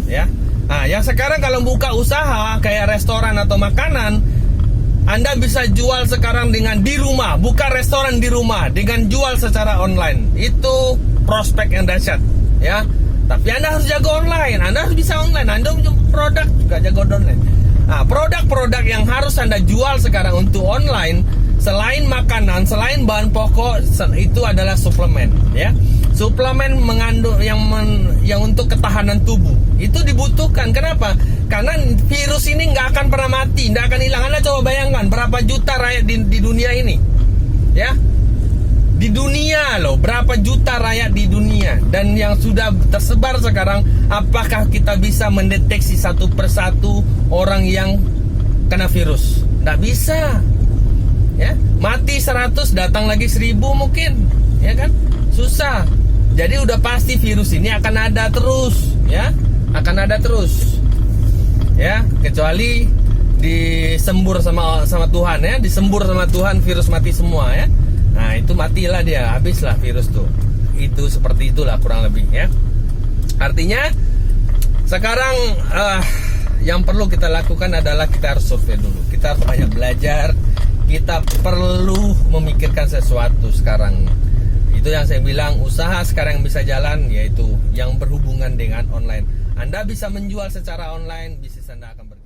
ya. Nah, yang sekarang kalau buka usaha kayak restoran atau makanan, Anda bisa jual sekarang dengan di rumah, buka restoran di rumah dengan jual secara online. Itu prospek yang dahsyat, ya. Tapi Anda harus jago online, Anda harus bisa online. Anda punya produk juga jago online. Nah, produk-produk yang harus Anda jual sekarang untuk online, selain makanan, selain bahan pokok, itu adalah suplemen, ya. Suplemen mengandung yang untuk ketahanan tubuh itu dibutuhkan. Kenapa? Karena virus ini nggak akan pernah mati, nggak akan hilang. Anda coba bayangkan berapa juta rakyat di dunia ini, ya. Di dunia loh, berapa juta rakyat di dunia, dan yang sudah tersebar sekarang, apakah kita bisa mendeteksi satu persatu orang yang kena virus? Nggak bisa, ya. Mati 100, datang lagi 1000 mungkin, ya kan? Susah. Jadi udah pasti virus ini akan ada terus, ya, akan ada terus, ya. Kecuali disembur sama Tuhan, ya, disembur sama Tuhan, virus mati semua, ya. Nah, itu matilah dia, habislah virus tuh. Itu seperti itulah kurang lebih, ya. Artinya sekarang yang perlu kita lakukan adalah kita harus survei dulu. Kita harus banyak belajar. Kita perlu memikirkan sesuatu sekarang. Itu yang saya bilang, usaha sekarang yang bisa jalan yaitu yang berhubungan dengan online. Anda bisa menjual secara online, bisnis Anda akan berjalan.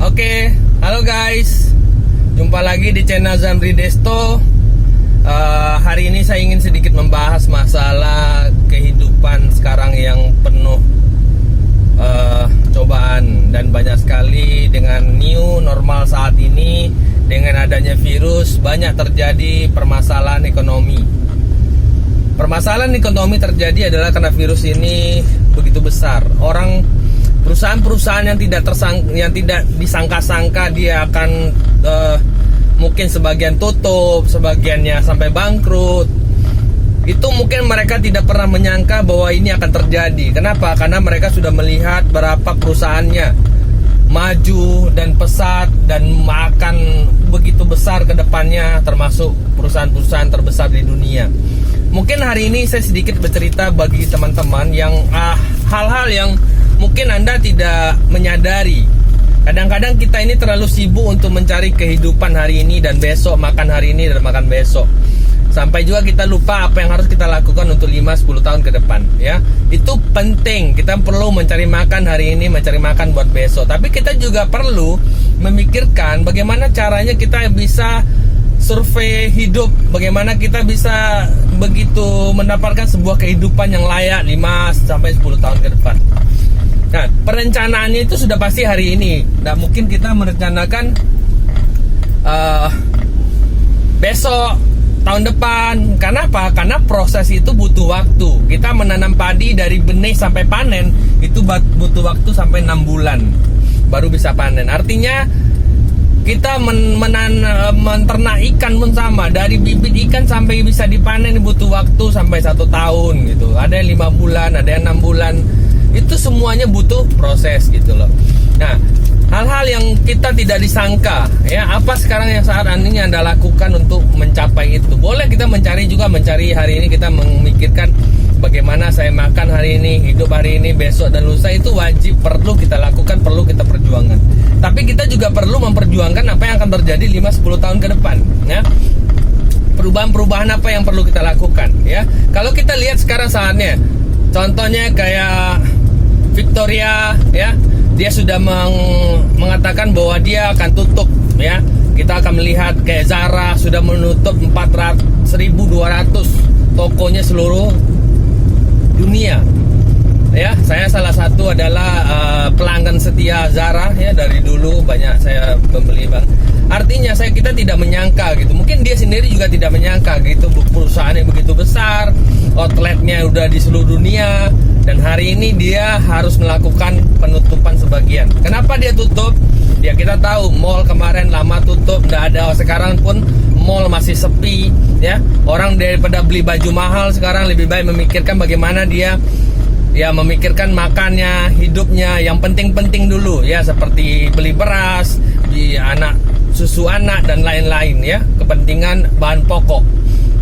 Oke, halo guys, jumpa lagi di channel Zamri Desto. Hari ini saya ingin sedikit membahas masalah kehidupan sekarang yang penuh cobaan dan banyak sekali dengan new normal saat ini. Dengan adanya virus, banyak terjadi permasalahan ekonomi. Permasalahan ekonomi terjadi adalah karena virus ini begitu besar. Perusahaan-perusahaan yang tidak disangka-sangka dia akan mungkin sebagian tutup, sebagiannya sampai bangkrut. Itu mungkin mereka tidak pernah menyangka bahwa ini akan terjadi. Kenapa? Karena mereka sudah melihat berapa perusahaannya maju dan pesat dan akan begitu besar ke depannya, termasuk perusahaan-perusahaan terbesar di dunia. Mungkin hari ini saya sedikit bercerita bagi teman-teman yang hal-hal yang mungkin Anda tidak menyadari. Kadang-kadang kita ini terlalu sibuk untuk mencari kehidupan hari ini dan besok, makan hari ini dan makan besok. Sampai juga kita lupa apa yang harus kita lakukan untuk 5-10 tahun ke depan, ya. Itu penting. Kita perlu mencari makan hari ini, mencari makan buat besok. Tapi kita juga perlu memikirkan bagaimana caranya kita bisa survei hidup, bagaimana kita bisa begitu mendapatkan sebuah kehidupan yang layak 5-10 tahun ke depan. Nah, perencanaannya itu sudah pasti hari ini. Nggak mungkin kita merencanakan besok, tahun depan. Karena apa? Karena proses itu butuh waktu. Kita menanam padi dari benih sampai panen itu butuh waktu sampai 6 bulan baru bisa panen. Artinya kita menternak ikan pun sama. Dari bibit ikan sampai bisa dipanen butuh waktu sampai 1 tahun gitu. Ada yang 5 bulan, ada yang 6 bulan. Itu semuanya butuh proses gitu loh. Nah, hal-hal yang kita tidak disangka, ya, apa sekarang yang saat ini Anda lakukan untuk mencapai itu? Boleh kita mencari hari ini, kita memikirkan bagaimana saya makan hari ini, hidup hari ini, besok dan lusa. Itu wajib, perlu kita lakukan, perlu kita perjuangkan. Tapi kita juga perlu memperjuangkan apa yang akan terjadi 5-10 tahun ke depan, ya. Perubahan-perubahan apa yang perlu kita lakukan, ya. Kalau kita lihat sekarang saatnya, contohnya kayak Victoria, ya, dia sudah mengatakan bahwa dia akan tutup, ya. Kita akan melihat kayak Zara sudah menutup 1.200 tokonya seluruh dunia. Ya, saya salah satu adalah pelanggan setia Zara ya, dari dulu banyak saya membeli bang. Artinya kita tidak menyangka gitu. Mungkin dia sendiri juga tidak menyangka gitu, perusahaannya begitu besar, outletnya udah di seluruh dunia, dan hari ini dia harus melakukan penutupan sebagian. Kenapa dia tutup? Ya kita tahu mall kemarin lama tutup, nggak ada. Sekarang pun mall masih sepi ya. Orang daripada beli baju mahal sekarang lebih baik memikirkan bagaimana dia ya memikirkan makannya, hidupnya, yang penting-penting dulu ya, seperti beli beras, beli susu anak dan lain-lain ya, kepentingan bahan pokok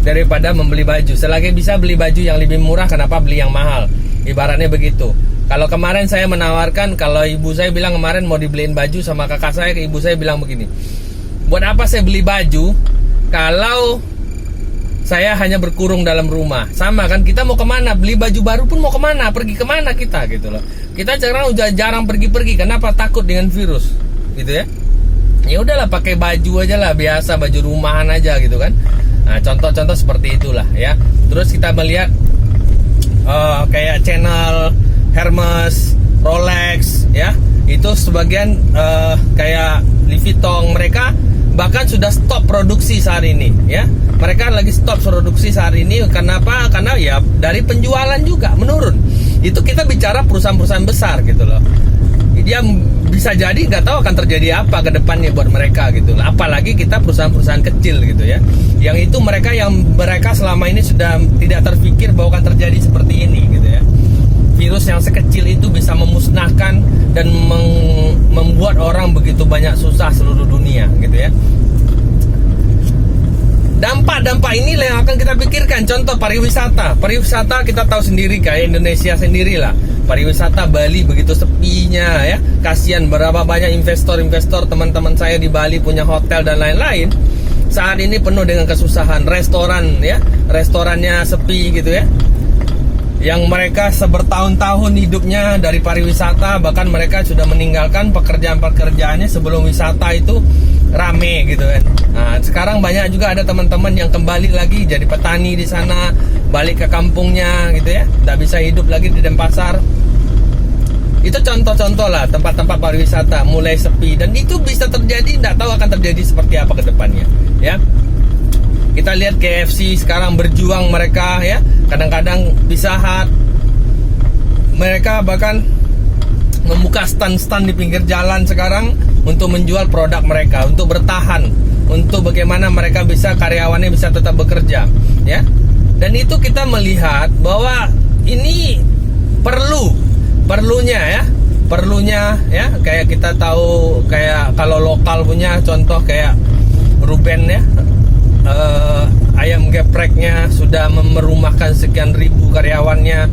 daripada membeli baju. Selagi bisa beli baju yang lebih murah, kenapa beli yang mahal? Ibaratnya begitu. Kalau kemarin saya menawarkan, kalau ibu saya bilang kemarin mau dibeliin baju sama kakak saya, ke ibu saya bilang begini, buat apa saya beli baju kalau saya hanya berkurung dalam rumah? Sama kan, kita mau kemana? Beli baju baru pun mau kemana? Pergi kemana kita gitu loh. Kita sekarang udah jarang pergi-pergi. Kenapa? Takut dengan virus gitu ya. Ya udahlah, pakai baju aja lah, biasa baju rumahan aja gitu kan. Nah, contoh-contoh seperti itulah ya. Terus kita melihat kayak channel Hermes, Rolex ya, itu sebagian kayak Louis Vuitton, mereka bahkan sudah stop produksi saat ini ya. Mereka lagi stop produksi saat ini. Kenapa? Karena ya dari penjualan juga menurun. Itu kita bicara perusahaan-perusahaan besar gitu loh. Dia bisa jadi nggak tahu akan terjadi apa ke depannya buat mereka gitu loh. Apalagi kita perusahaan-perusahaan kecil gitu ya. Yang itu mereka selama ini sudah tidak terpikir bahwa akan terjadi seperti ini gitu ya. Virus yang sekecil itu bisa memusnahkan dan membuat orang begitu banyak susah seluruh dunia gitu ya. Dampak-dampak inilah yang akan kita pikirkan. Contoh pariwisata. Pariwisata kita tahu sendiri, kayak Indonesia sendirilah. Pariwisata Bali begitu sepinya ya. Kasihan berapa banyak investor-investor teman-teman saya di Bali punya hotel dan lain-lain. Saat ini penuh dengan kesusahan. Restoran ya, restorannya sepi gitu ya. Yang mereka sebertahun-tahun hidupnya dari pariwisata, bahkan mereka sudah meninggalkan pekerjaan-pekerjaannya sebelum wisata itu rame gitu kan. Nah, sekarang banyak juga ada teman-teman yang kembali lagi jadi petani di sana, balik ke kampungnya gitu ya, nggak bisa hidup lagi di Denpasar. Itu contoh-contoh lah tempat-tempat pariwisata mulai sepi, dan itu bisa terjadi, nggak tahu akan terjadi seperti apa ke depannya ya. Kita lihat KFC sekarang berjuang mereka ya, kadang-kadang Pizza Hut, mereka bahkan membuka stand-stand di pinggir jalan sekarang untuk menjual produk mereka, untuk bertahan, untuk bagaimana mereka bisa, karyawannya bisa tetap bekerja ya. Dan itu kita melihat bahwa ini perlunya ya, kayak kita tahu, kayak kalau lokal punya contoh kayak Ruben ya, ayam gepreknya sudah merumahkan sekian ribu karyawannya.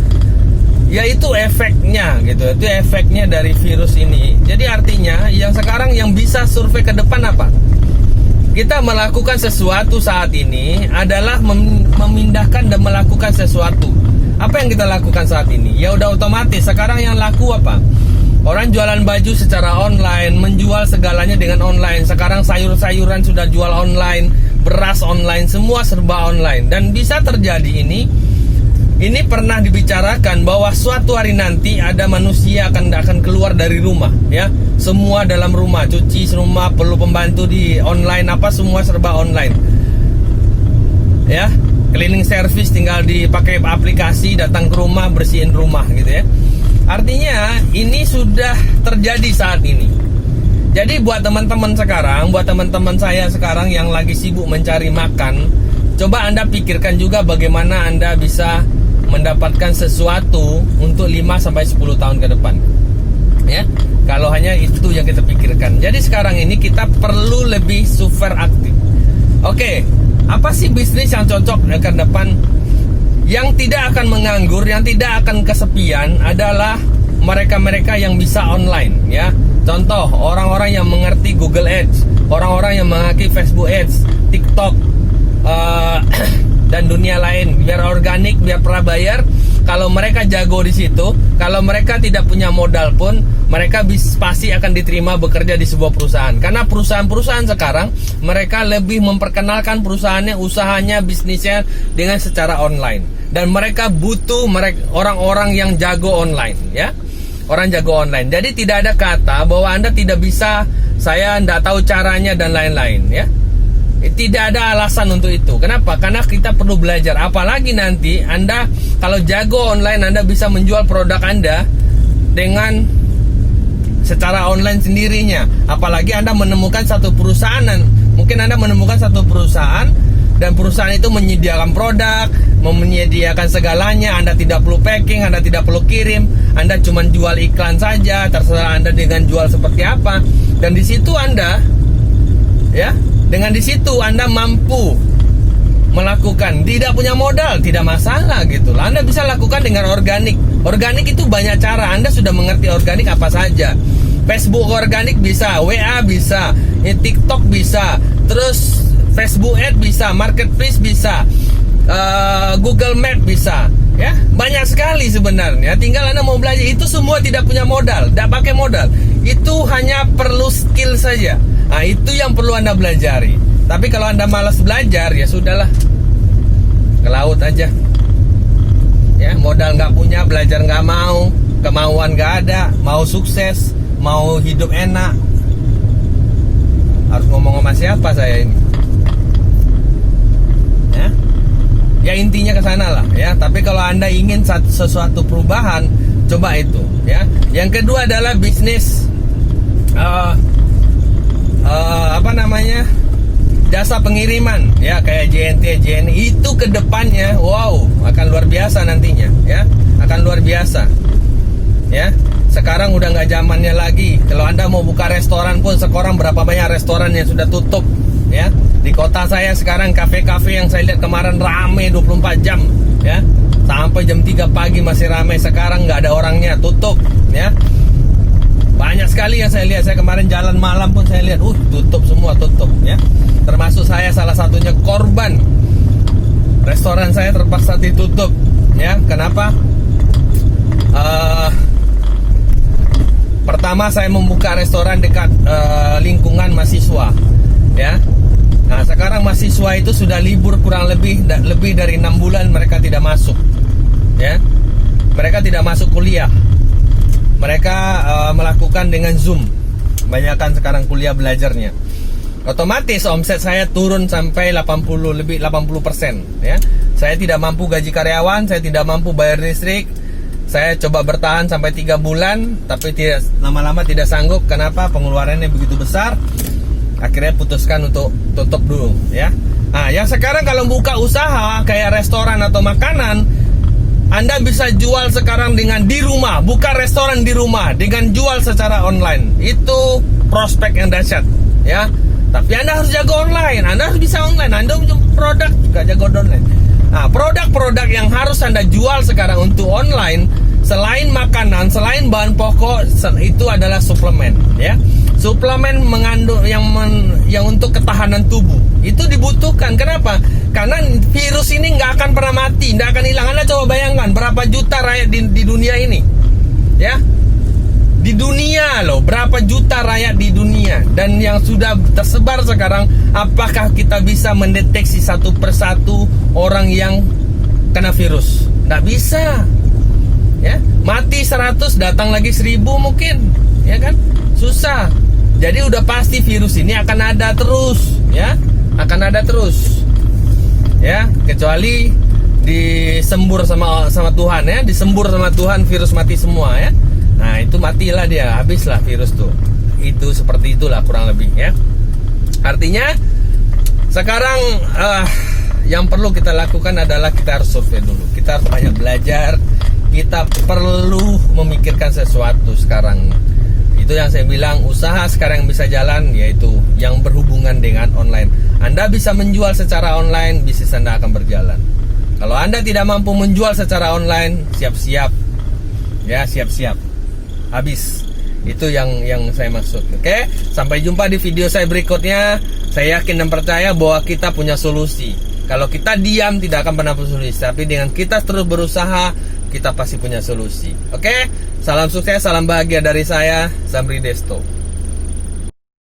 Ya itu efeknya gitu, itu efeknya dari virus ini. Jadi artinya yang sekarang yang bisa survei ke depan apa? Kita melakukan sesuatu saat ini adalah memindahkan dan melakukan sesuatu. Apa yang kita lakukan saat ini? Ya udah otomatis sekarang yang laku apa? Orang jualan baju secara online, menjual segalanya dengan online. Sekarang sayur-sayuran sudah jual online, beras online, semua serba online. Dan bisa terjadi ini pernah dibicarakan bahwa suatu hari nanti ada manusia akan keluar dari rumah ya. Semua dalam rumah, cuci rumah, perlu pembantu di online, apa semua serba online. Ya, cleaning service tinggal dipakai aplikasi, datang ke rumah, bersihin rumah gitu ya. Artinya ini sudah terjadi saat ini. Jadi buat teman-teman sekarang, buat teman-teman saya sekarang yang lagi sibuk mencari makan, coba Anda pikirkan juga bagaimana Anda bisa mendapatkan sesuatu untuk 5-10 tahun ke depan ya. Kalau hanya itu yang kita pikirkan. Jadi sekarang ini kita perlu lebih super aktif. Oke, apa sih bisnis yang cocok ke depan, yang tidak akan menganggur, yang tidak akan kesepian adalah mereka-mereka yang bisa online ya. Contoh, orang-orang yang mengerti Google Ads, orang-orang yang mengerti Facebook Ads, TikTok, dan dunia lain, biar organik, biar prabayar. Kalau mereka jago di situ, kalau mereka tidak punya modal pun, mereka pasti akan diterima bekerja di sebuah perusahaan. Karena perusahaan-perusahaan sekarang, mereka lebih memperkenalkan perusahaannya, usahanya, bisnisnya dengan secara online. Dan mereka butuh orang-orang yang jago online, ya. Orang jago online. Jadi tidak ada kata bahwa Anda tidak bisa, saya tidak tahu caranya dan lain-lain, ya. Tidak ada alasan untuk itu. Kenapa? Karena kita perlu belajar. Apalagi nanti Anda kalau jago online, Anda bisa menjual produk Anda dengan secara online sendirinya. Apalagi Anda menemukan satu perusahaan, mungkin Anda menemukan satu perusahaan dan perusahaan itu menyediakan produk, menyediakan segalanya. Anda tidak perlu packing, Anda tidak perlu kirim, Anda cuma jual iklan saja, terserah Anda dengan jual seperti apa. Dan di situ Anda, ya, dengan di situ Anda mampu melakukan, tidak punya modal, tidak masalah gitu. Anda bisa lakukan dengan organik. Organik itu banyak cara. Anda sudah mengerti organik apa saja. Facebook organik bisa, WA bisa, TikTok bisa, terus Facebook Ad bisa, Marketplace bisa, Google Map bisa, ya, banyak sekali sebenarnya. Tinggal Anda mau belajar. Itu semua tidak punya modal, tidak pakai modal. Itu hanya perlu skill saja. Nah, itu yang perlu Anda pelajari. Tapi kalau Anda malas belajar, ya sudahlah, ke laut aja. Ya, modal nggak punya, belajar nggak mau, kemauan nggak ada, mau sukses, mau hidup enak. Harus ngomong sama siapa saya ini? Ya intinya ke sana lah, ya. Tapi kalau Anda ingin sesuatu perubahan, coba itu, ya. Yang kedua adalah bisnis jasa pengiriman, ya, kayak JNT, JNI. Itu kedepannya, wow, akan luar biasa nantinya, ya, akan luar biasa, ya. Sekarang udah nggak zamannya lagi. Kalau Anda mau buka restoran pun, sekarang berapa banyak restoran yang sudah tutup, ya. Di kota saya sekarang kafe-kafe yang saya lihat kemarin rame 24 jam, ya, sampai jam 3 pagi masih rame. Sekarang nggak ada orangnya, tutup, ya. Banyak sekali yang saya lihat. Saya kemarin jalan malam pun saya lihat, tutup semua, tutup, ya. Termasuk saya salah satunya korban. Restoran saya terpaksa ditutup, ya. Kenapa? Pertama, saya membuka restoran dekat lingkungan mahasiswa, ya. Nah, sekarang mahasiswa itu sudah libur kurang lebih dari 6 bulan mereka tidak masuk, ya. Mereka tidak masuk kuliah. Mereka melakukan dengan Zoom. Banyakan sekarang kuliah belajarnya. Otomatis omset saya turun sampai 80%, ya. Saya tidak mampu gaji karyawan, saya tidak mampu bayar listrik. Saya coba bertahan sampai 3 bulan, tapi lama-lama tidak sanggup. Kenapa? Pengeluarannya begitu besar. Akhirnya putuskan untuk tutup dulu, ya. Nah, yang sekarang kalau buka usaha kayak restoran atau makanan, Anda bisa jual sekarang dengan di rumah, buka restoran di rumah dengan jual secara online. Itu prospek yang dahsyat, ya. Tapi Anda harus jago online, Anda harus bisa online. Anda punya produk juga jago online. Nah, produk-produk yang harus Anda jual sekarang untuk online, selain makanan, selain bahan pokok, itu adalah suplemen, ya. Suplemen mengandung yang untuk ketahanan tubuh. Itu dibutuhkan. Kenapa? Karena virus ini nggak akan pernah mati, nggak akan hilang. Anda coba bayangkan berapa juta rakyat di dunia ini, ya. Di dunia loh, berapa juta rakyat di dunia. Dan yang sudah tersebar sekarang, apakah kita bisa mendeteksi satu persatu orang yang kena virus? Nggak bisa, ya. Mati 100, datang lagi 1000 mungkin, ya kan? Susah. Jadi udah pasti virus ini akan ada terus, ya. Akan ada terus, ya. Kecuali disembur sama Tuhan, ya. Disembur sama Tuhan, virus mati semua, ya. Nah, itu matilah dia, habislah virus tuh. Itu seperti itulah kurang lebih, ya. Artinya sekarang yang perlu kita lakukan adalah kita harus survei dulu. Kita harus banyak belajar. Kita perlu memikirkan sesuatu sekarang. Itu yang saya bilang, usaha sekarang yang bisa jalan yaitu yang berhubungan dengan online. Anda bisa menjual secara online, bisnis Anda akan berjalan. Kalau Anda tidak mampu menjual secara online, siap-siap, ya, siap-siap, habis. Itu yang saya maksud. Oke, sampai jumpa di video saya berikutnya. Saya yakin dan percaya bahwa kita punya solusi. Kalau kita diam tidak akan pernah solusi, tapi dengan kita terus berusaha, kita pasti punya solusi. Oke? Salam sukses, salam bahagia dari saya, Zamri Desto.